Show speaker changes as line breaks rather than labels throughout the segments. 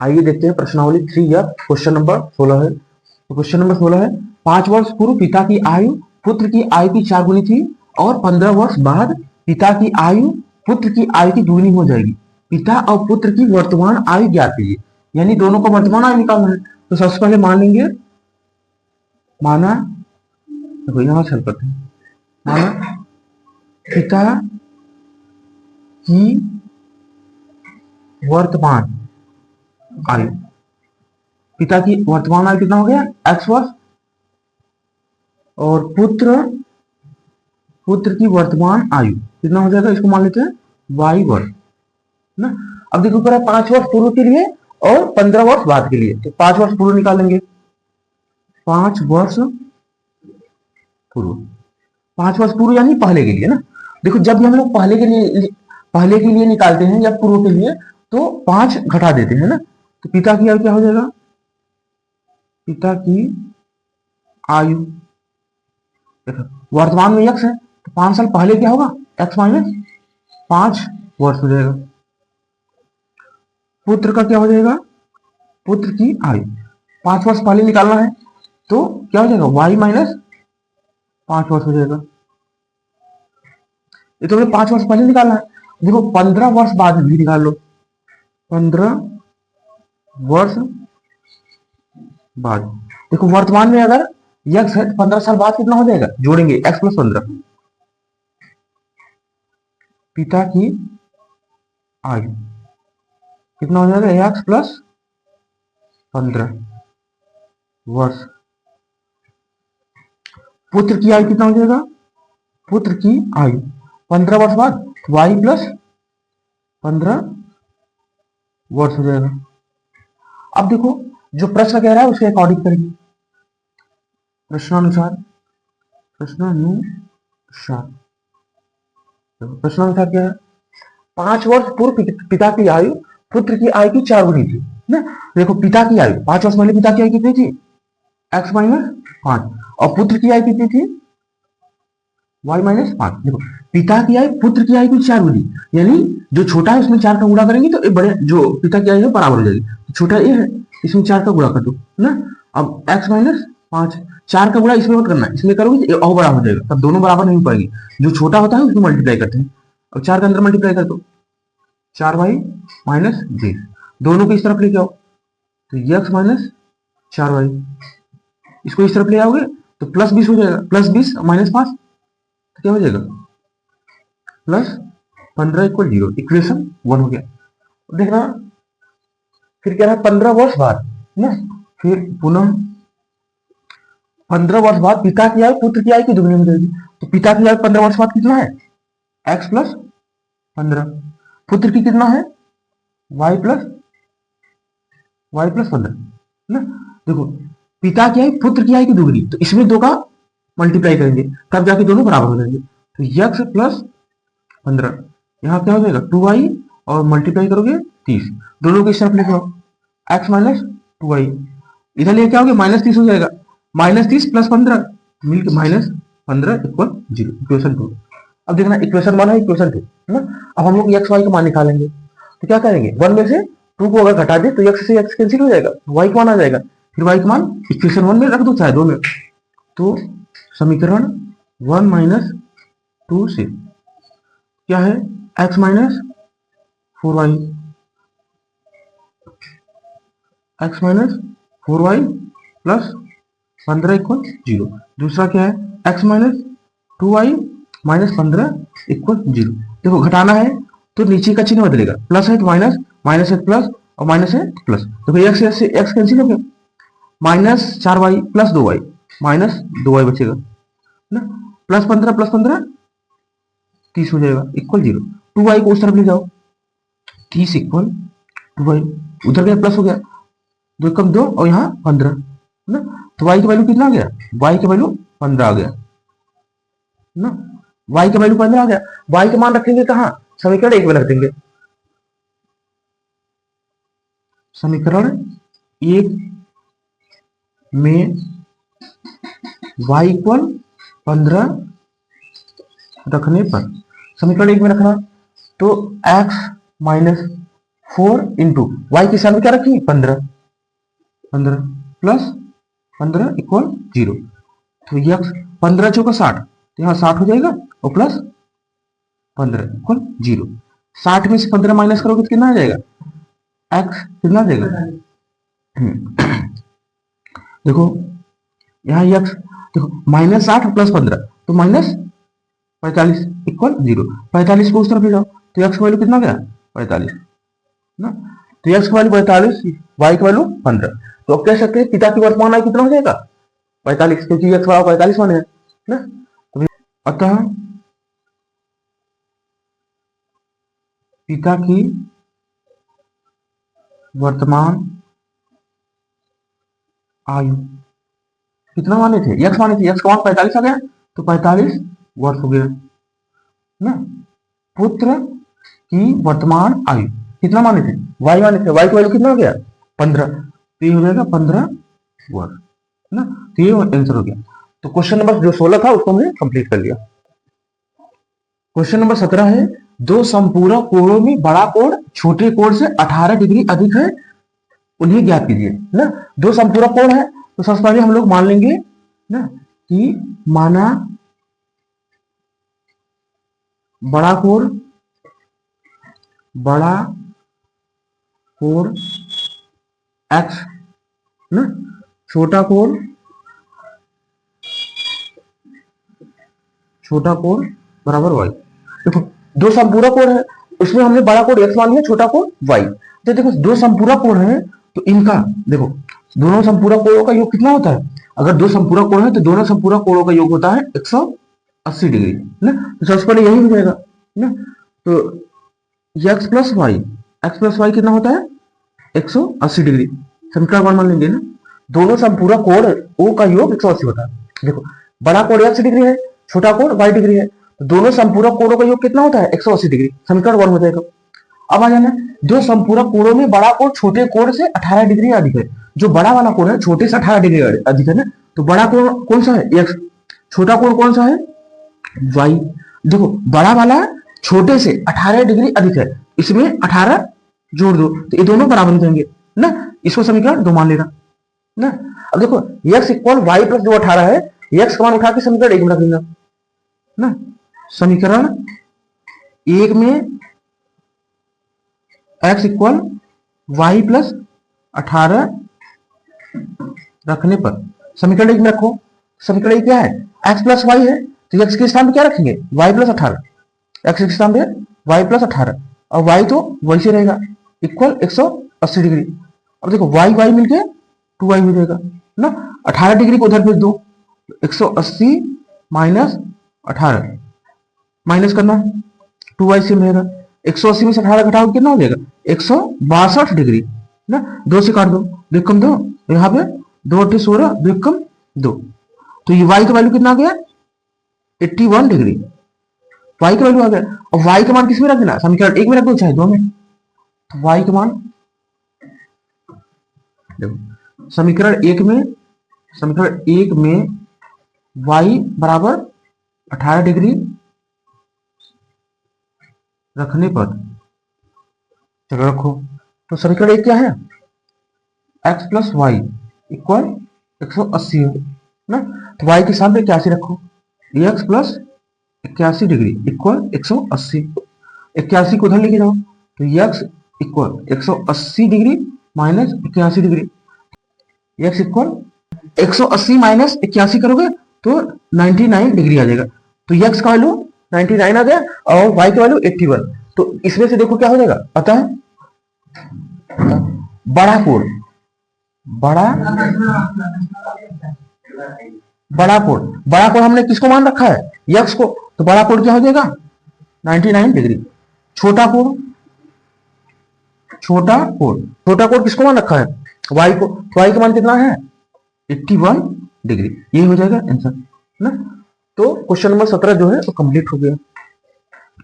आइए देखते हैं प्रश्नावली 3 क्वेश्चन नंबर 16 है। तो क्वेश्चन नंबर 16 है, 5 वर्ष पूर्व पिता की आयु पुत्र की आयु की 4 गुनी थी और 15 वर्ष बाद पिता की आयु पुत्र की आयु की दुगनी हो जाएगी। पिता और पुत्र की वर्तमान आयु ज्ञात कीजिए, यानी दोनों का वर्तमान आयु निकालना है। तो सबसे पहले मान लेंगे, माना देखो यहां से हल करते हैं, माना पिता की वर्तमान आयु, पिता की वर्तमान आयु कितना हो गया x वर्ष, और पुत्र की वर्तमान आयु कितना हो जाएगा, इसको मान लेते हैं y वर्ष ना। अब देखो कह रहा है 5 वर्ष पूर्व के लिए और 15 वर्ष बाद के लिए, तो 5 वर्ष पूर्व निकालेंगे। 5 वर्ष पूर्व, 5 वर्ष पूर्व यानी पहले के लिए ना। देखो जब भी हम लोग पहले के लिए निकालते हैं या पूर्व के लिए तो 5 घटा देते हैं ना। तो पिता की आयु क्या हो जाएगा, पिता की आयु देखो वर्तमान में x है तो 5 साल पहले क्या होगा, x माइनस 5 वर्ष हो जाएगा। पुत्र का क्या हो जाएगा, पुत्र की आयु 5 वर्ष पहले निकालना है तो क्या हो जाएगा, y माइनस 5 वर्ष हो जाएगा। ये तो हमें 5 वर्ष पहले निकालना है। देखो 15 वर्ष बाद भी निकाल लो, 15 वर्ष बाद। देखो वर्तमान में अगर x है तो 15 साल बाद कितना हो जाएगा, जोड़ेंगे x प्लस 15, पिता की आयु कितना हो जाएगा, x प्लस 15 वर्ष। पुत्र की आयु कितना हो जाएगा, पुत्र की आयु 15 वर्ष बाद y प्लस 15 वर्ष हो जाएगा। अब देखो जो प्रश्न कह रहा है उसके अकॉर्डिंग करेंगे, प्रश्नानुसार क्या है, 5 वर्ष पूर्व पिता की आयु पुत्र की आयु की 4 गुनी थी ना। देखो पिता की आयु 5 वर्ष पहले पिता की आयु कितनी थी, x माइनस 5, और पुत्र की आयु कितनी थी, y माइनस 5। देखो पिता की आयु पुत्र की आयु की 4 गुनी, यानी जो छोटा है उसमें 4 का गुणा करेंगे तो बड़े जो पिता की आयु है बराबर हो जाएगी। छोटा ये है इसमें 4 का गुणा कर दो ना। अब x माइनस 5, 4 का गुणा इसमें मत करना, इसमें करोगे तो और बड़ा हो जाएगा, तब दोनों बराबर नहीं हो पाएंगे। जो छोटा होता है उसको मल्टीप्लाई करते हैं। अब 4 के अंदर मल्टीप्लाई कर दो, 4y माइनस 20, दोनों को इस तरफ लेके आओ तो x माइनस 4y, इसको इस तरफ ले आओगे तो प्लस 20 हो जाएगा, प्लस 20 माइनस 5 तो क्या हो जाएगा, प्लस 15 इक्वल 0, इक्वेशन 1 हो गया। देखना फिर क्या रहा, 15 वर्ष बाद ना, फिर पुनः 15 वर्ष बाद पिता की आयु पुत्र की आयु की दुगनी हो जाएगी। तो पिता की आयु 15 वर्ष बाद कितना है, x प्लस 15, पुत्र की कितना है, y प्लस 15 ना। देखो पिता की आयु पुत्र की आयु की दुगनी, तो इसमें 2 का मल्टीप्लाई करेंगे तब जाके दोनों बराबर हो जाएंगे। तो x प्लस 15, यहाँ क्या हो जाएगा 2y, और मल्टीप्लाई करोगे 30, दोनों को इस तरफ लेके आओ, x माइनस 2y, इधर लेके आओगे माइनस 30 हो जाएगा, माइनस 30 प्लस 15 मिलकर माइनस 15 इक्वल 0, इक्वेशन 2। अब देखना इक्वेशन 1 है, इक्वेशन 2 है ना। अब हम लोग x y का मान निकालेंगे तो क्या करेंगे, 1 में से 2 को अगर घटा दे तो x से x कैंसिल हो जाएगा, y का मान आ जाएगा, फिर y का मान इक्वेशन 1 में रख दो चाहे 2 में। तो समीकरण 1 माइनस 2 से क्या है, x minus 4y, x minus 4y plus 15 equal 0। दूसरा क्या है, x minus 2y minus 15 equal 0। देखो घटाना है तो नीचे का चिन्ह बदलेगा, प्लस है तो माइनस, माइनस है तो प्लस, और माइनस है तो प्लस। तो भैया x कैंसिल हो गया, minus 4y plus 2y, minus 2y बचेगा ना, प्लस 15 प्लस 15 30 हो जाएगा इक्वल 0। 2y को उस तरफ ले जाओ, 30 इक्वल 2y, उधर गया प्लस हो गया, 2 कम 2 और यहाँ 15 ना। तो y की वैल्यू कितना आ गया, y की वैल्यू 15 आ गया ना, y की वैल्यू 15 आ गया। y का मान रखेंगे कहाँ, समीकरण 1 में रख देंगे, समीकरण 1 में y इक्वल 15 रखने पर, समीकरण 1 में रखना तो x माइनस 4 इंटू वाई की सामने क्या रखी 15, 15 प्लस 15 इक्वल 0। तो यक्स 15 चौका 60, तो यहाँ 60 हो जाएगा और प्लस 15 इक्वल 0। 60 में से 15 माइनस करोगे तो कितना आ जाएगा एक्स, कितना आ जाएगा देखो यहाँ यक्स, देखो माइनस 60 प्लस 15 तो माइनस 45 इक्वल 0। 45 को उस तरफ ले जाओ तो एक्स का वैल्यू कितना गया 45 ना, तो एक्स की वैल्यू 45, वाई की वैल्यू 15। तो अब कह सकते हैं पिता की वर्तमान आयु कितना हो जाएगा 45, क्योंकि एक्स बराबर 45 माने है ना। तो अतः पिता की वर्तमान आयु कितना माने थे, एक्स माने थे, एक्स का मान 45 आ गया तो 45 वर्ष हो गया ना। पुत्र की वर्तमान आयु कितना माने थे, वाई माने थे, वाई की वैल्यू कितना हो गया 15, तो ये हो जाएगा 15 वर्ष ना। तो ये आंसर हो गया। तो क्वेश्चन नंबर जो 16 था उसको हमने कंप्लीट कर लिया। क्वेश्चन नंबर 17 है, दो संपूरक कोणों में बड़ा कोण छोटे कोण से 18 डिग्री अधिक है, उन्हें ज्ञात कीजिए ना। दो संपूरक कोण है तो सबसे पहले हम लोग मान लेंगे ना कि माना बड़ा कोण x ना, छोटा कोण बराबर y। देखो दो संपूरक कोण है, उसमें हमने बड़ा कोण x मान लिया, छोटा कोण y। तो देखो दो संपूरक कोण है तो इनका देखो दोनों संपूरक कोणों का योग कितना होता है, अगर दो संपूरक कोण है तो दोनों संपूरक कोणों का योग होता है 180 डिग्री ना। तो सबसे पहले यही हो जाएगा ना। तो x प्लस वाई कितना होता है 180 डिग्री, समीकरण मान लेंगे ना। दोनों संपूरक कोण O का योग 180 होता है। देखो बड़ा कोण x डिग्री है, छोटा कोण y डिग्री है, तो दोनों संपूरक कोणों का योग कितना होता है 180 डिग्री, समीकरण 1 हो जाएगा। अब आ जाना, दो संपूरक कोणों में बड़ा कोण छोटे कोण से 18 डिग्री अधिक है। जो बड़ा वाला कोण है छोटे से 18 डिग्री अधिक है ना, तो बड़ा कोण कौन सा है x, छोटा कोण कौन सा है y। देखो बड़ा वाला छोटे से 18 डिग्री अधिक है, इसमें 18 जोड़ दो तो ये दोनों बराबर हो जाएंगे ना। इसको समीकरण 2 मान लेना ना। अब देखो x इक्वल वाई प्लस जो 18 है, x का मान उठा के समीकरण 1 में रख देना ना। समीकरण 1 में x इक्वल वाई प्लस 18 रखने पर समीकरण 1 में रखो। समीकरण 1 क्या है x प्लस वाई है, तो x के स्थान पे क्या रखेंगे y प्लस 18, x के स्थान पे y प्लस 18 और y तो वैसे रहेगा इक्वल 180 डिग्री। अब देखो y मिलके 2y हो जाएगा ना। 18 डिग्री को उधर भेज दो, 180 माइनस 18 माइनस करना 2y से रहेगा, 180 में से 18 घटाओ कितना हो जाएगा 162 डिग्री ना। 2 से काट दो, 2 कम 2, यहाँ पे 2 8 16, 2 कम 2, तो ये y का वैल्यू कितना आ गया 81 डिग्री, y का वैल्यू आ गया। और y का मान किस में रख देना, समीकरण 1 में रख दो चाहे 2 में। तो y का मान देखो समीकरण 1 में y बराबर 18 डिग्री रखने पर, चलो रखो, तो समीकरण 1 क्या है x प्लस वाई इक्वल 180 है ना। तो y के साथ 81 रखो, x प्लस 81 डिग्री इक्वल 180, 81 को उधर लेके जाओ तो x equal 180 degree minus 81 degree, x equal 180 minus 81 करोगे तो 99 डिग्री आ जाएगा। तो x का वैल्यू 99 आ गया और y का वैल्यू 81। तो इसमें से देखो क्या हो जाएगा, अतः बड़ा कोण हमने किसको मान रखा है x को, तो बड़ा कोण क्या हो जाएगा 99 डिग्री। छोटा कोण किसको मान रखा है y को, तो y का मान कितना है 81 डिग्री। ये हो जाएगा आंसर ना। तो क्वेश्चन नंबर 17 जो है वो कंप्लीट हो गया।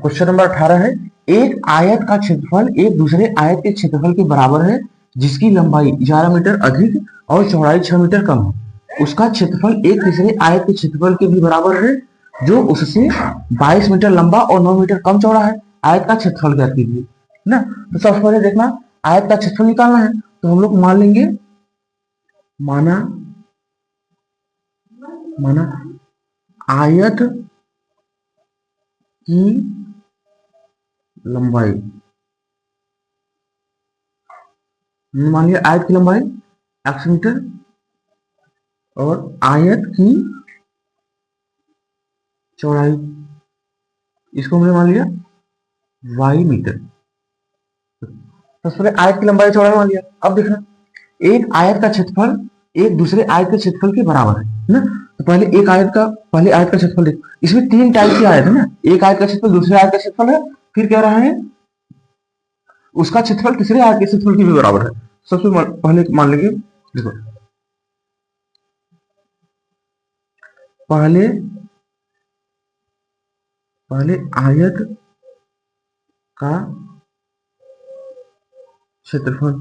क्वेश्चन नंबर 18 है, एक आयत का क्षेत्रफल एक दूसरे आयत के क्षेत्रफल के बराबर है जिसकी लंबाई 11 मीटर अधिक और चौड़ाई 6 मीटर कम है, उसका क्षेत्रफल एक तीसरे आयत के क्षेत्रफल के भी बराबर है जो उससे 22 मीटर लंबा और 9 मीटर कम चौड़ा है। आयत का क्षेत्रफल ज्ञात कीजिए ना। तो सबसे पहले देखना आयत का क्षेत्रफल निकालना है, तो हम लोग मान लेंगे, माना माना आयत की लंबाई, मान लिया आयत की लंबाई x मीटर और आयत की चौड़ाई, इसको हमने मान लिया y मीटर। सबसे पहले आयत की लंबाई चौड़ाई मान लिया। अब देखना एक आयत का क्षेत्रफल एक दूसरे आयत के क्षेत्रफल के बराबर है ना। तो पहले आयत का क्षेत्रफल देख, इसमें तीन टाइप की आयत है ना, एक आयत का क्षेत्रफल दूसरे आयत का क्षेत्रफल है, फिर कह रहा है उसका क्षेत्रफल तीसरे आयत के क्षेत्रफल के भी बराबर है। सबसे पहले मान लेंगे, देखो पहले आयत का क्षेत्रफल,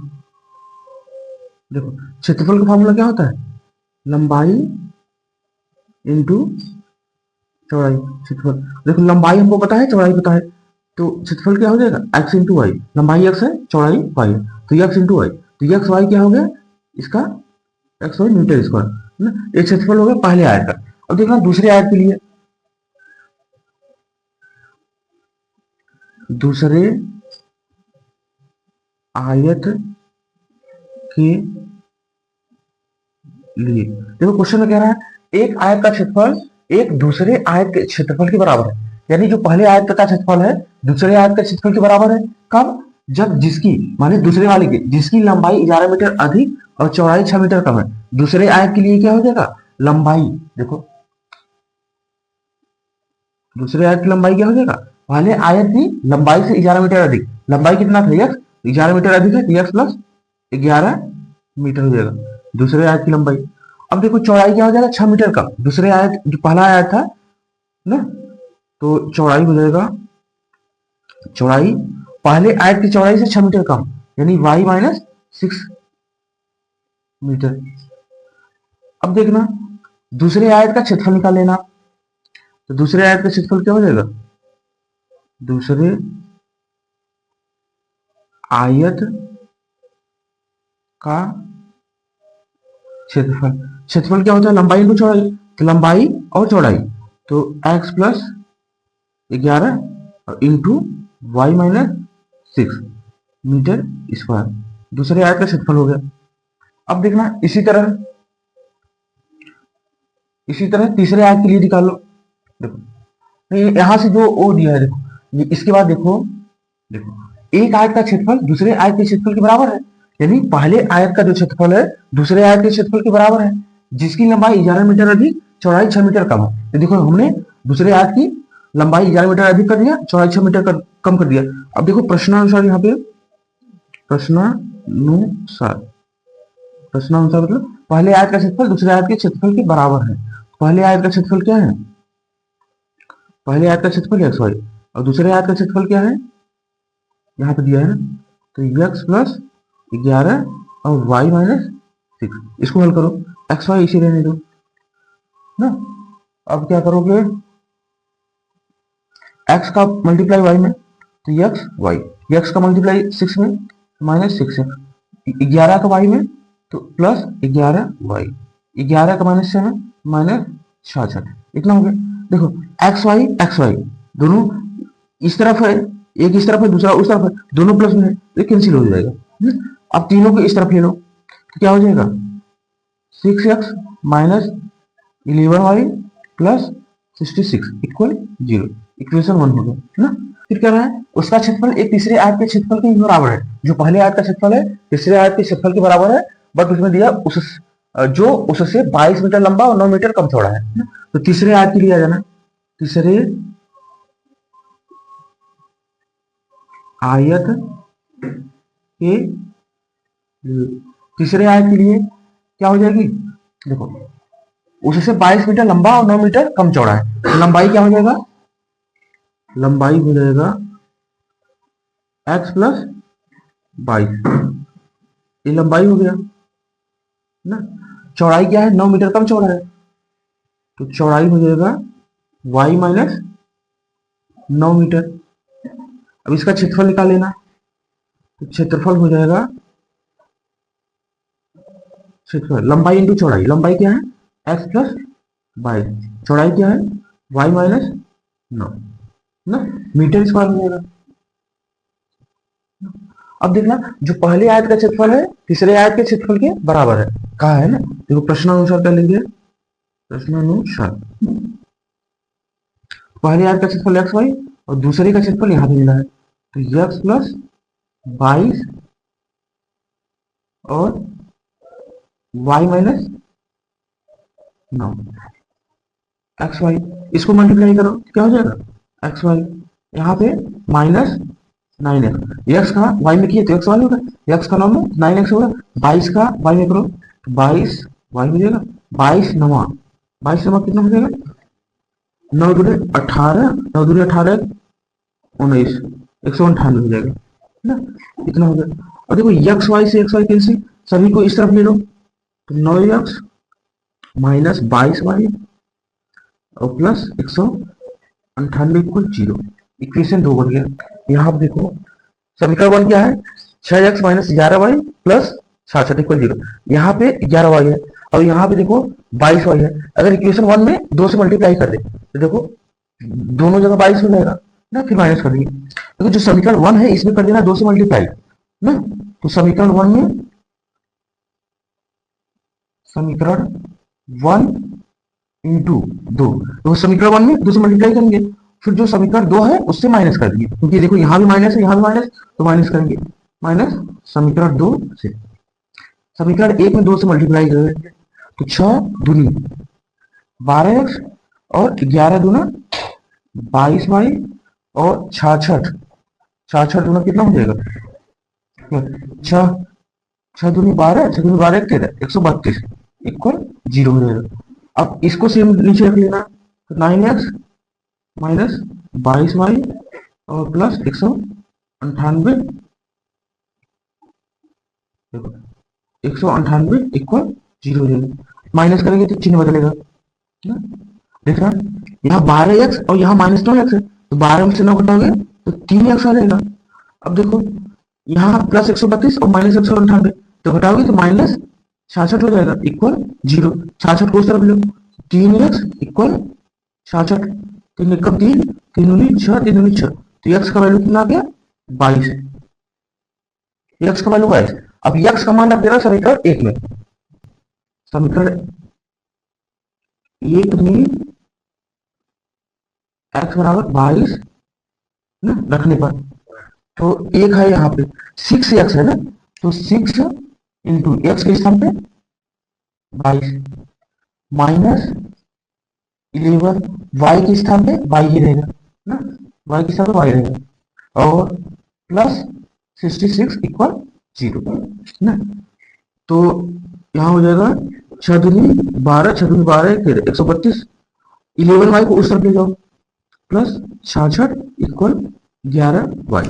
देखो क्षेत्रफल का फॉर्मूला क्या होता है, लंबाई इंटू चौड़ाई। क्षेत्रफल देखो लंबाई हमको पता है, चौड़ाई पता है, तो क्षेत्रफल क्या हो जाएगा x इंटू वाई। लंबाई x है, चौड़ाई y है, तो x इंटू वाई, तो x y क्या हो गया इसका, x y मीटर स्क्वायर ना। एक क्षेत्रफल हो गया पहले आयत का। अब देखना दूसरे आयत के लिए, दूसरे आयत के लिए देखो क्वेश्चन में कह रहा है एक आयत का क्षेत्रफल एक दूसरे आयत के क्षेत्रफल के बराबर है, यानी जो पहले आयत का क्षेत्रफल है दूसरे आयत के क्षेत्रफल के बराबर है। कब, जब जिसकी माने दूसरे वाले की जिसकी लंबाई 11 मीटर अधिक और चौड़ाई 6 मीटर कम है। दूसरे आयत के लिए क्या हो जाएगा, लंबाई देखो दूसरे आयत की लंबाई क्या हो जाएगा, पहले आयत की लंबाई से 11 मीटर अधिक, लंबाई कितना था x, 11 मीटर अधिक है, तो x प्लस 11 मीटर हो जाएगा दूसरे आयत की लंबाई। अब देखो चौड़ाई क्या हो जाएगा 6 मीटर का, दूसरे आयत जो पहला आयत था ना, तो चौड़ाई हो जाएगा, चौड़ाई पहले आयत की चौड़ाई से 6 मीटर कम, यानी y माइनस 6 मीटर। अब देखना दूसरे आयत का क्षेत्रफल निकाल लेना, तो दूसरे आयत का क्षेत्रफल क्या हो जाएगा, दूसरे आयत का क्षेत्रफल, क्षेत्रफल क्या होता है लंबाई इंटू चौड़ाई, तो लंबाई और चौड़ाई, तो x plus 11 into y minus 6 metre square दूसरे आयत का क्षेत्रफल हो गया। अब देखना इसी तरह तीसरे आयत के लिए निकाल लो। देखो यहां से जो ओ दिया है देखो, ये इसके बाद देखो एक आयत का क्षेत्रफल दूसरे आयत के क्षेत्रफल के बराबर है, यानी पहले आयत का जो क्षेत्रफल है दूसरे आयत के क्षेत्रफल के बराबर है, जिसकी लंबाई 11 मीटर अधिक चौड़ाई 6 मीटर कम है। तो देखो हमने दूसरे आयत की लंबाई 11 मीटर अधिक कर दिया, चौड़ाई 6 मीटर कम कर दिया। अब देखो प्रश्नानुसार, यहाँ पे प्रश्नानुसार मतलब पहले आयत का क्षेत्रफल दूसरे आयत के क्षेत्रफल के बराबर है। पहले आयत का क्षेत्रफल क्या है, पहले आयत का क्षेत्रफल x y और दूसरे आयत का क्षेत्रफल क्या है, यहाँ पे दिया है ना, तो x प्लस 11 और y माइनस 6, इसको हल करो, x y इसी रहने दो ना। अब क्या करोगे, x का मल्टीप्लाई y में, तो x y, x का मल्टीप्लाई 6 में माइनस 6x, 11 का y में तो प्लस 11y, 11 का माइनस 6 में माइनस 66, इतना हो गया। देखो x y दोनों इस तरफ है, एक इस तरफ है दूसरा उस तरफ है, दोनों प्लस में है तो कैंसिल हो जाएगा। अब तीनों को इस तरफ ले लो तो क्या हो जाएगा 6x minus 11y plus 66 equal 0, equation 1 हो गया ना। फिर क्या रहा है, उसका क्षेत्रफल एक तीसरे आयत के क्षेत्रफल के बराबर है, जो पहले आयत का क्षेत्रफल है तीसरे आयत के क्षेत्रफल के बराबर है, बट उसमें दिया जो उससे 22 मीटर लंबा और 9 मीटर कम चौड़ा है ना? तो तीसरे आयत के लिए आ जाना, तीसरे आयत के तीसरे आयत के लिए क्या हो जाएगी, देखो उससे 22 मीटर लंबा और 9 मीटर कम चौड़ा है, तो लंबाई क्या हो जाएगा, लंबाई हो जाएगा x प्लस 22, ये लंबाई हो गया ना। चौड़ाई क्या है 9 मीटर कम चौड़ा है, तो चौड़ाई हो जाएगा y माइनस 9 मीटर। अब इसका क्षेत्रफल निकाल लेना, तो क्षेत्रफल हो जाएगा, क्षेत्रफल लंबाई इंटू चौड़ाई, लंबाई क्या है एक्स प्लस वाई, चौड़ाई क्या है वाई माइनस 9 ना, मीटर स्क्वायर हो जाएगा। अब देखना जो पहले आयत का क्षेत्रफल है तीसरे आयत के क्षेत्रफल के बराबर है, कहा है ना, देखो प्रश्नानुसार कर लेंगे, प्रश्नानुसार पहले आयत का क्षेत्रफल एक्स वाई और दूसरे का क्षेत्रफल यहाँ पे मिला है, तो एक्स प्लस 22 और वाई माइनस 9 एक्स वाई, इसको मल्टीप्लाई करो क्या हो जाएगा एक्स वाई, यहाँ पे माइनस 9x, एक्स का वाई में किए तो एक्स वाई होगा, एक्स का 9 में 9x होगा, 22 का वाई में करो तो 22 वाई हो जाएगा, 22 नवा 22 नवा कितना हो जाएगा 9 दूनी 18, 9 दूनी 18 19, 198 हो जाएगा ना, इतना हो गया। और देखो एक्स वाई से एक्स वाई कैंसिल, सभी को इस तरफ ले लो तो 9x माइनस 22y और प्लस 198 इक्वल 0, इक्वेशन 2 बन गया। यहाँ पर देखो समीकरण 1 क्या है 6x minus 11y plus 66 equal 0, यहाँ पे 11y है और यहाँ पे देखो 22y है, अगर इक्वेशन 1 में 2 से मल्टीप्लाई कर दे तो देखो दोनों जगह 22 हो जाएगा ना, फिर माइनस कर देंगे, देखो जो समीकरण 1 है इसमें कर देना 2 से मल्टीप्लाई ना, तो समीकरण 1 में समीकरण 1 इंटू 2, तो समीकरण 1 में 2 से मल्टीप्लाई करेंगे, फिर जो समीकरण 2 है उससे माइनस कर देंगे, क्योंकि देखो यहाँ भी माइनस है यहाँ भी माइनस, तो माइनस करेंगे, माइनस समीकरण 2 से, समीकरण 1 में 2 से मल्टीप्लाई करेंगे तो 6 दूनी 12x और 11 दूना 22y और 66 दूना कितना हो जाएगा 6 दूनी 12, 6 दूनी 12 132 इक्वल 0 हो जाएगा। अब इसको सेम नीचे रख लेना तो 9x माइनस 22y और प्लस 198 इक्वल 0 हो जाएगा, माइनस करेंगे तो चिन्ह बदलेगा ना, देख रहा यहाँ 12x और यहाँ माइनस 9x है, तो 12 में से 9 घटाओगे तो 3x आ जाएगा। अब देखो यहाँ प्लस 132 और माइनस 198 तो घटाओगे तो माइनस 66 हो जाएगा इक्वल 0, 66 को उस तरफ लो 3x इक्वल 66, 3 एकम 3, 3 दूनी 6, 3 दूनी 6, तो x का वैल्यू कितना आ गया 22, x का वैल्यू 22। अब x का मान रख देना समीकरण 1 में, समीकरण 1 में x बराबर 22 ना रखने पर, तो 1 है यहाँ पे 6x है ना, तो 6 इंटू एक्स के स्थान पे 22 माइनस 11 y के स्थान पे y ही रहेगा ना, y के स्थान पे y रहेगा और प्लस 66 इक्वल 0 ना, तो यहाँ हो जाएगा 6 दूनी 12, 6 दूनी 12 132, 11y को उस तरफ ले जाओ प्लस 66 इक्वल 11y,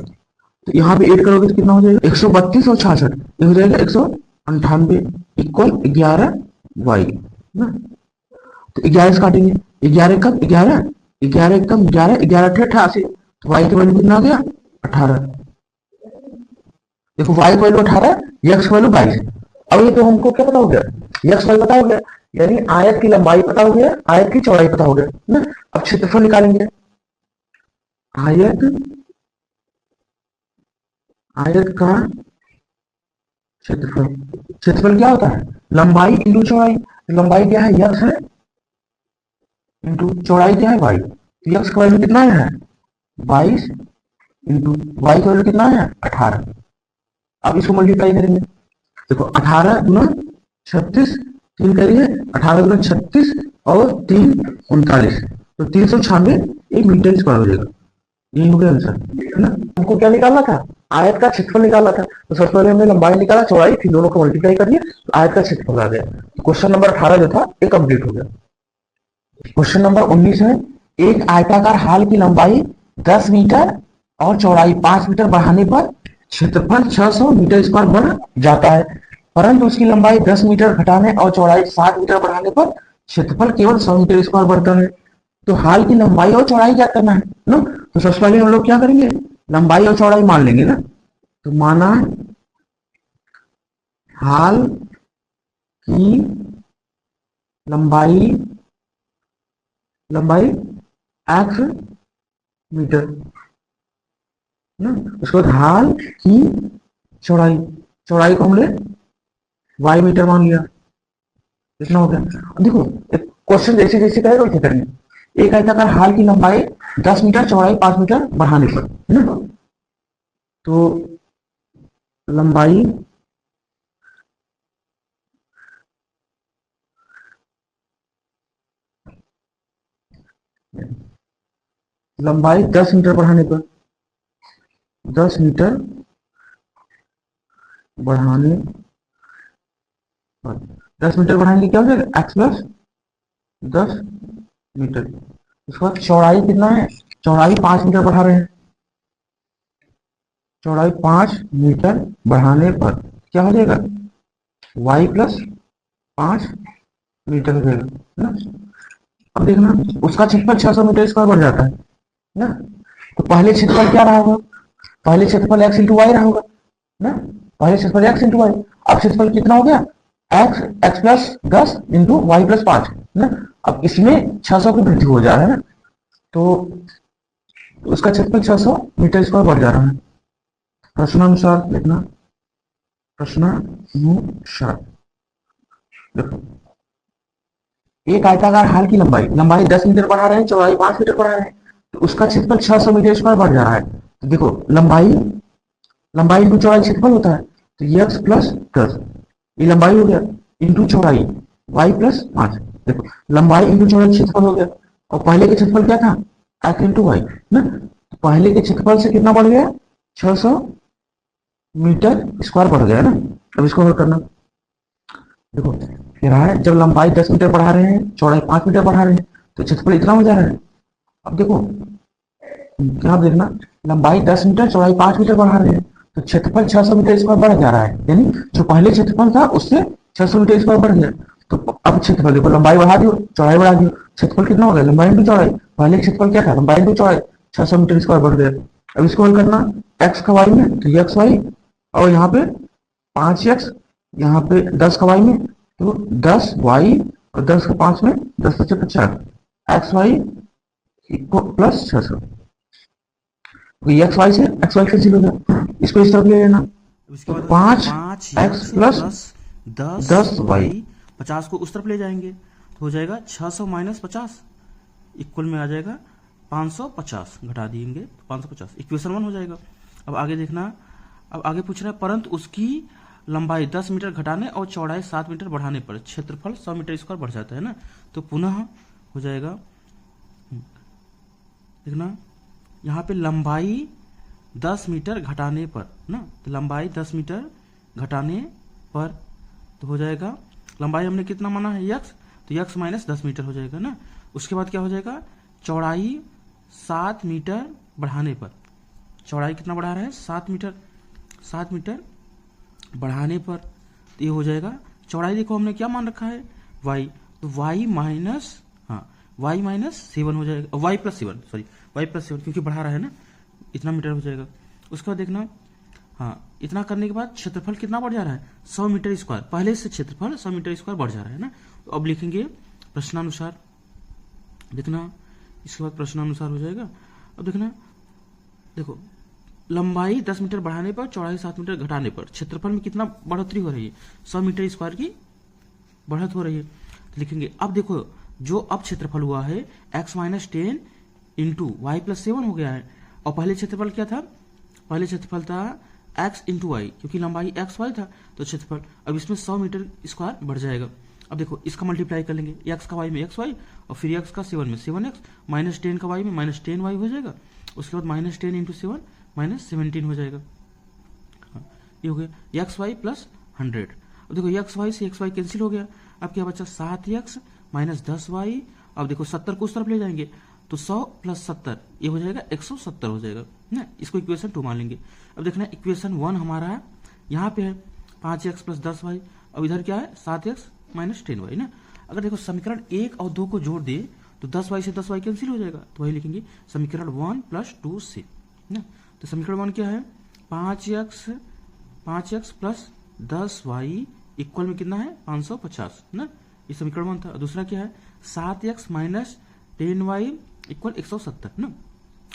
तो यहाँ पे ऐड करोगे तो कितना हो जाएगा 132 और 66 ये हो जाएगा 198 इक्वल 11y ना, तो 11 से काटेंगे 11 कम 11, 11 कम 11, 11 88, तो y की वैल्यू कितना आ गया 18, देखो y की वैल्यू 18, x की वैल्यू 22। अब ये तो हमको क्या पता हो गया x वैल्यू पता हो गया, यानी आयत की लंबाई पता हो गया, आयत की चौड़ाई पता हो गया ना। अब क्षेत्रफल निकालेंगे, आयत का क्षेत्रफल, क्षेत्रफल क्या होता है लंबाई इंटू चौड़ाई, लंबाई क्या है x है इंटू चौड़ाई क्या है y, तो x का वैल्यू कितना है 22 इंटू y का वैल्यू कितना है 18। अब इसको मल्टीप्लाई करेंगे, देखो 18 गुना 36, 3 करिए 18 गुना 36 और 3 39, तो 396 एक मीटर स्क्वायर हो जाएगा, यही हो गया आंसर है ना। हमको क्या निकालना था आयत का क्षेत्रफल निकालना था, तो सबसे पहले हमने लंबाई निकाला चौड़ाई, फिर दोनों को मल्टीप्लाई कर दिया तो आयत का क्षेत्रफल आ गया। क्वेश्चन नंबर 18 जो था ये कंप्लीट हो गया। क्वेश्चन नंबर 19 है, एक आयताकार हाल की लंबाई 10 मीटर और चौड़ाई 5 मीटर बढ़ाने पर क्षेत्रफल 600 मीटर स्क्वायर बन जाता है, परंतु उसकी लंबाई 10 मीटर घटाने और चौड़ाई 7 मीटर बढ़ाने पर क्षेत्रफल केवल 100 मीटर स्क्वायर बढ़ता है। तो हाल की लंबाई और चौड़ाई क्या करना है ना, तो सबसे पहले हम लोग क्या करेंगे लंबाई और चौड़ाई मान लेंगे ना, तो माना हाल की लंबाई लंबाई एक्स मीटर ना, उसके बाद हाल की चौड़ाई, चौड़ाई को हमने वाई मीटर मान लिया, इतना हो गया। अब देखो एक क्वेश्चन जैसे जैसे करेगा वैसे करेंगे। एक आयताकार हाल की लंबाई 10 मीटर, चौड़ाई 5 मीटर बढ़ाने पर, है ना, तो लंबाई लंबाई 10 मीटर बढ़ाने पर, 10 मीटर बढ़ाने पर, 10 मीटर बढ़ाएंगे क्या हो जाएगा, एक्स प्लस 10 मीटर। उसके बाद चौड़ाई कितना है, चौड़ाई 5 मीटर बढ़ा रहे हैं, चौड़ाई 5 मीटर बढ़ाने पर क्या हो जाएगा, वाई प्लस 5 मीटर हो जाएगा ना। अब देखना उसका क्षेत्रफल 600 मीटर स्क्वायर बढ़ जाता है ना, तो पहले क्षेत्रफल क्या रहा होगा, पहले क्षेत्रफल एक्स इंटू वाई रहा होगा ना, पहले क्षेत्रफल एक्स इंटू वाई। अब क्षेत्रफल कितना हो गया, x x plus 10 into y plus 5 ना। अब इसमें 600 की वृद्धि हो जा रहा है ना, तो उसका क्षेत्रफल 600 मीटर स्क्वायर बढ़ जा रहा है। प्रश्नानुसार लिखना, प्रश्नानुसार देखो एक आयताकार हाल की लंबाई लंबाई 10 मीटर बढ़ा रहे हैं, चौड़ाई 5 मीटर बढ़ा रहे हैं, तो उसका क्षेत्रफल 600 मीटर स्क्वायर बढ़ जा रहा है। तो देखो लंबाई लंबाई इंटू चौड़ाई क्षेत्रफल होता है, तो एक्स प्लस 10 ये लंबाई हो गया इंटू चौड़ाई वाई प्लस 5। देखो लंबाई इंटू चौड़ाई क्षेत्रफल हो गया, और पहले के क्षेत्रफल क्या था, एक्स इंटू वाई ना, तो पहले के क्षेत्रफल से कितना बढ़ गया, 600 मीटर स्क्वायर बढ़ गया ना। अब इसको हल करना, देखो कह रहा है जब लंबाई 10 मीटर बढ़ा रहे हैं, चौड़ाई 5 मीटर बढ़ा रहे हैं, तो क्षेत्रफल इतना हो जा रहा है। अब देखो क्या देखना, लंबाई 10 मीटर, चौड़ाई 5 मीटर बढ़ा रहे हैं, तो क्षेत्रफल 600 मीटर स्क्वायर बढ़ जा रहा है, यानी जो पहले क्षेत्रफल था उससे 600 मीटर स्क्वायर बढ़ गया। तो अब क्षेत्रफल देखो, लंबाई बढ़ा दियो, चौड़ाई बढ़ा दियो, क्षेत्रफल कितना हो गया, लंबाई इंटू चौड़ाई, पहले क्षेत्रफल क्या था, लंबाई इंटू चौड़ाई, 600 मीटर स्क्वायर बढ़ गया। अब इसको हल करना, एक्स का वाई में तो एक्स वाई, और यहाँ पे 5x, यहाँ पे 10 का वाई में तो 10 वाई, और 10 का 5 में 10 बचे 50, x y plus 600, x y से एक्स वाई कैंसिल हो गया, इसको इस तरफ ले लेना,
इसके
तो
बाद
5 एक्स प्लस 10 वाई,
50 को उस तरफ ले जाएंगे तो हो जाएगा 600 माइनस 50 इक्वल में आ जाएगा 550, घटा देंगे तो 550, इक्वेशन 1 हो जाएगा। अब आगे देखना, अब आगे पूछ रहा है परंतु उसकी लंबाई 10 मीटर घटाने और चौड़ाई 7 मीटर बढ़ाने पर क्षेत्रफल 100 मीटर स्क्वायर बढ़ जाता है ना, तो पुनः हो जाएगा, देखना यहाँ पे लंबाई 10 मीटर घटाने पर ना, तो लंबाई 10 मीटर घटाने पर तो हो जाएगा, लंबाई हमने कितना माना है x, तो x माइनस 10 मीटर हो जाएगा ना। उसके बाद क्या हो जाएगा, चौड़ाई 7 मीटर बढ़ाने पर, चौड़ाई कितना बढ़ा रहा है 7 मीटर, 7 मीटर बढ़ाने पर तो ये हो जाएगा, चौड़ाई देखो हमने क्या मान रखा है y, तो y माइनस, हाँ y माइनस 7 हो जाएगा, y plus 7 sorry y plus 7 क्योंकि बढ़ा रहा है ना, इतना मीटर हो जाएगा। उसके बाद देखना, हाँ इतना करने के बाद क्षेत्रफल कितना बढ़ जा रहा है 100 मीटर स्क्वायर, पहले से क्षेत्रफल 100 मीटर स्क्वायर बढ़ जा रहा है ना। तो अब लिखेंगे प्रश्नानुसार, देखना इसके बाद प्रश्नानुसार हो जाएगा। अब देखना, देखो लंबाई 10 मीटर बढ़ाने पर चौड़ाई 7 मीटर घटाने पर क्षेत्रफल में कितना बढ़ोतरी हो रही है, 100 मीटर स्क्वायर की बढ़त हो रही है। तो लिखेंगे अब देखो जो अब क्षेत्रफल हुआ है x minus 10 into y plus 7 हो गया है, और पहले क्षेत्रफल क्या था, पहले क्षेत्रफल था x इंटू वाई, क्योंकि लंबाई एक्स वाई था तो क्षेत्रफल, अब इसमें 100 मीटर स्क्वायर बढ़ जाएगा। अब देखो इसका मल्टीप्लाई कर लेंगे, x का y में एक्स वाई, और फिर x का 7 में 7x, माइनस 10 का y में माइनस 10 वाई हो जाएगा। उसके बाद माइनस 10 इंटू 7 माइनस 17 हो जाएगा, ये हो गया एक्स वाई प्लस 100। अब देखो एक्स वाई से एक्स वाई कैंसिल हो गया, अब क्या बचा 7x माइनस 10y। अब देखो 70 को उस तरफ ले जाएंगे तो 100 प्लस 70 ये हो जाएगा 170 हो जाएगा ना, इसको इक्वेशन 2 मान लेंगे। अब देखना इक्वेशन 1 हमारा यहाँ पे है 5x प्लस 10y, अब इधर क्या है 7x माइनस 10y ना। अगर देखो समीकरण 1 और 2 को जोड़ दे तो 10y से 10y कैंसिल हो जाएगा, तो वही लिखेंगे समीकरण 1 प्लस 2 से ना। तो समीकरण 1 क्या है 5x प्लस 10y इक्वल में कितना है 550 ना, ये समीकरण 1 था। दूसरा क्या है 7x माइनस 10y इक्वल 170 ना।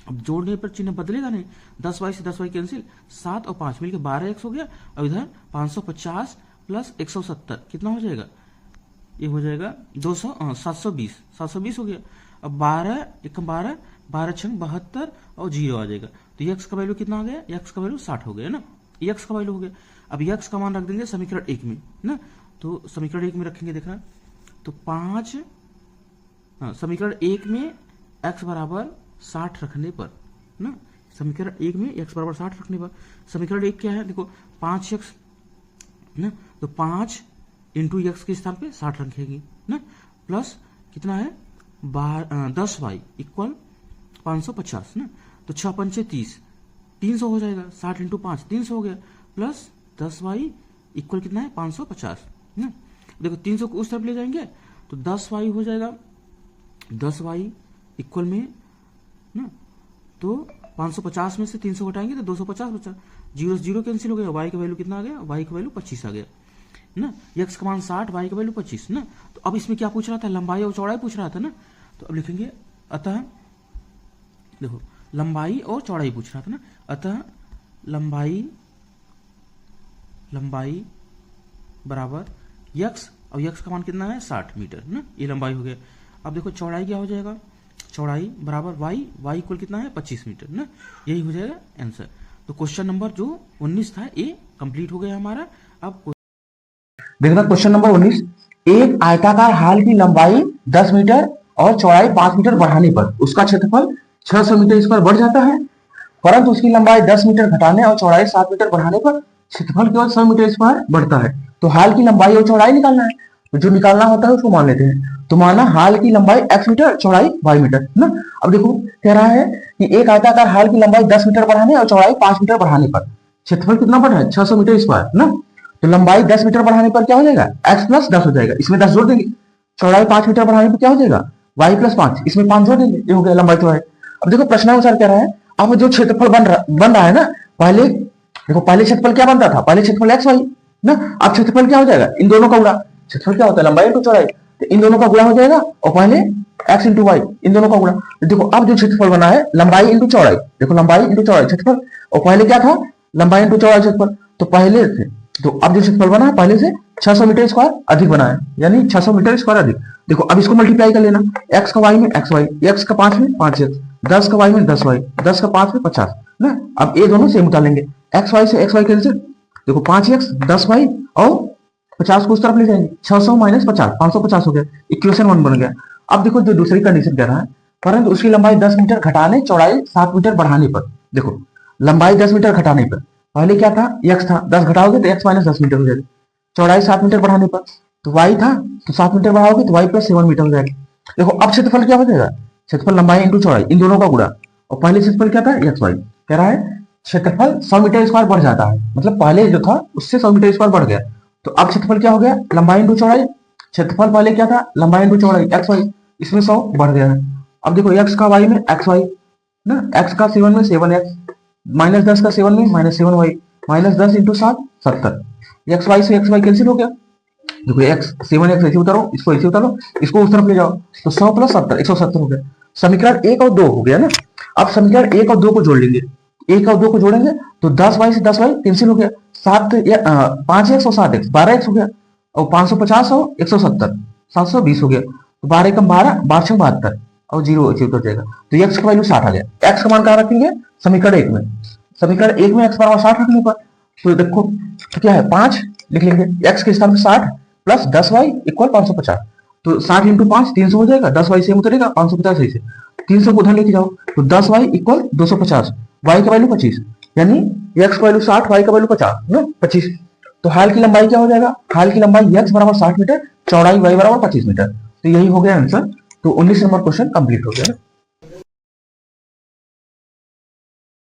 अब जोड़ने पर चिन्ह बदलेगा नहीं, 10y से 10y कैंसिल, 7 और 5 मिलकर 12x हो गया। अब इधर 550 प्लस 170 कितना हो जाएगा, ये हो जाएगा 720 हो गया। अब 12 एकम 12, 12 छंग 72 और 0 आ जाएगा। तो x का वैल्यू कितना आ गया, x का वैल्यू 60 हो गया ना, x का वैल्यू हो गया। अब x का मान रख देंगे समीकरण 1 में ना, तो समीकरण 1 में रखेंगे, देखना तो 5 समीकरण 1 में x बराबर 60 रखने पर ना, समीकरण 1 में x बराबर 60 रखने पर समीकरण 1 क्या है, देखो 5x ना, तो 5 इंटू x के स्थान पे 60 रखेंगे ना, प्लस कितना है 10y इक्वल 550 ना, तो 6 पंचे 30, 300 हो जाएगा, 60 इंटू 5 300 हो गया, प्लस 10y इक्वल कितना है 550 ना। देखो 300 को उस तरफ ले जाएंगे तो 10y हो जाएगा, 10y इक्वल में ना, तो 550 में से 300 घटाएंगे तो 250 बचा, 0 से 0 कैंसिल हो गया, y का वैल्यू कितना आ गया, y का वैल्यू 25 आ गया ना, x का मान 60, y का वैल्यू 25 ना। तो अब इसमें क्या पूछ रहा था, लंबाई और चौड़ाई पूछ रहा था ना, तो अब लिखेंगे अतः देखो लंबाई और चौड़ाई पूछ रहा था ना, अतः लंबाई बराबर x और x का मान कितना है 60 मीटर ना, ये लंबाई हो गया। अब देखो चौड़ाई क्या हो जाएगा, चौड़ाई बराबर y इक्वल कितना है 25 मीटर ना, यही हो जाएगा आंसर। तो क्वेश्चन नंबर जो 19 था ये कंप्लीट हो गया हमारा। अब
देखना क्वेश्चन नंबर 19, एक आयताकार हाल की लंबाई 10 मीटर और चौड़ाई 5 मीटर बढ़ाने पर उसका क्षेत्रफल 600 मीटर स्क्वायर बढ़ जाता है, परंतु उसकी लंबाई 10 मीटर घटाने और चौड़ाई 7 मीटर बढ़ाने पर क्षेत्रफल केवल 100 मीटर स्क्वायर बढ़ता है। तो हाल की लंबाई और चौड़ाई निकालना है, तो जो निकालना होता है उसको मान लेते हैं। तो माना हाल की लंबाई x मीटर, चौड़ाई y मीटर ना। अब देखो कह रहा है कि एक आयताकार हाल की लंबाई 10 मीटर बढ़ाने और चौड़ाई 5 मीटर बढ़ाने पर क्षेत्रफल कितना बढ़ रहा है 600 मीटर स्क्वायर ना। तो लंबाई 10 मीटर बढ़ाने पर क्या हो जाएगा, x प्लस 10 हो जाएगा, इसमें 10 जोड़ देंगे। चौड़ाई 5 मीटर बढ़ाने पर क्या हो जाएगा, y प्लस 5, इसमें 5 जोड़ देंगे, ये हो गया लंबाई चौड़ाई। अब देखो प्रश्नानुसार कह रहा है, अब जो क्षेत्रफल बन रहा है ना, पहले देखो पहले क्षेत्रफल क्या बन रहा था, पहले क्षेत्रफल x y ना, अब क्षेत्रफल क्या हो जाएगा, इन दोनों का गुणा। क्षेत्रफल क्या होता है, लंबाई इंटू चौड़ाई, तो इन दोनों का गुणा हो जाएगा और पहले x इंटू वाई, इन दोनों का गुणा। देखो अब जो क्षेत्रफल बना है लंबाई इंटू चौड़ाई, देखो लंबाई इंटू चौड़ाई क्षेत्रफल, और पहले क्या था लंबाई इंटू चौड़ाई क्षेत्रफल, तो पहले से तो अब जो क्षेत्रफल बना है पहले से 600 मीटर स्क्वायर अधिक बना है, यानी 600 मीटर स्क्वायर अधिक। देखो अब इसको मल्टीप्लाई कर लेना, x का y में xy, x का 5 में 5x, 10 का y में 10y, 10 का 5 में 50 ना। अब ये दोनों सेम उतार लेंगे, xy से xy कैंसिल, देखो 5x 10y और 50 को उस तरफ ले जाएंगे, 600 माइनस 50 550 हो गया, इक्वेशन 1 बन गया। अब देखो जो दूसरी कंडीशन कह रहा है, परंतु उसकी लंबाई 10 मीटर घटाने चौड़ाई 7 मीटर बढ़ाने पर, देखो लंबाई 10 मीटर घटाने पर पहले क्या था x था, 10 घटाओगे तो x माइनस 10 मीटर हो जाएगा, चौड़ाई 7 मीटर बढ़ाने पर तो y था, तो 7 मीटर बढ़ाओगे तो y प्लस 7 मीटर हो जाएगा। देखो अब क्षेत्रफल क्या हो जाएगा, क्षेत्रफल लंबाई इंटू चौड़ाई, इन दोनों का गुणा, और पहले क्षेत्रफल क्या था x y, कह रहा है क्षेत्रफल 100 मीटर स्क्वायर बढ़ जाता है, मतलब पहले जो था उससे 100 मीटर स्क्वायर बढ़ गया। तो अब क्षेत्रफल क्या हो गया, लंबाई इंटू चौड़ाई, क्षेत्रफल पहले क्या था लंबाई इंटू चौड़ाई x y, इसमें 100 बढ़ गया है। अब देखो x का y में xy ना, x का 7 में 7x, माइनस 10 का 7 में minus 7y, minus 10 into 7 70, xy से xy कैंसिल हो गया। देखो x 7x ऐसे उतारो, इसको ऐसे उतारो, इसको उस तरफ ले जाओ, तो 100 प्लस 70 170 हो गया। समीकरण 1 और 2 हो गया ना। अब समीकरण 1 और 2 को जोड़ लेंगे, 1 और 2 को जोड़ेंगे तो 10y से 10y कैंसिल हो गया, 5x और 7x 12x हो गया, और 550 और 170 720 हो गया, तो 12 कम 12 12 72 और 0 ऐसे उतर जाएगा। तो x का वैल्यू 60 आ गया। x का मान कहाँ रखेंगे, समीकरण 1 में, समीकरण 1 में x बराबर 60 रखने पर तो देखो तो क्या है 5 लिख लेंगे, x के स्थान पर 60 प्लस 10y इक्वल 550, तो 60 इंटू 5 300 हो जाएगा, 10y सेम उतरेगा 550 सही से, 300 को उधर लेके जाओ तो 10y इक्वल 250, y का वैल्यू 25, यानी x का वैल्यू 60 y का वैल्यू 50 ना 25। तो हाल की लंबाई क्या हो जाएगा, हाल की लंबाई x बराबर 60 मीटर, चौड़ाई y बराबर 25 मीटर। तो यही हो गया आंसर। तो 19 नंबर क्वेश्चन कंप्लीट हो गया।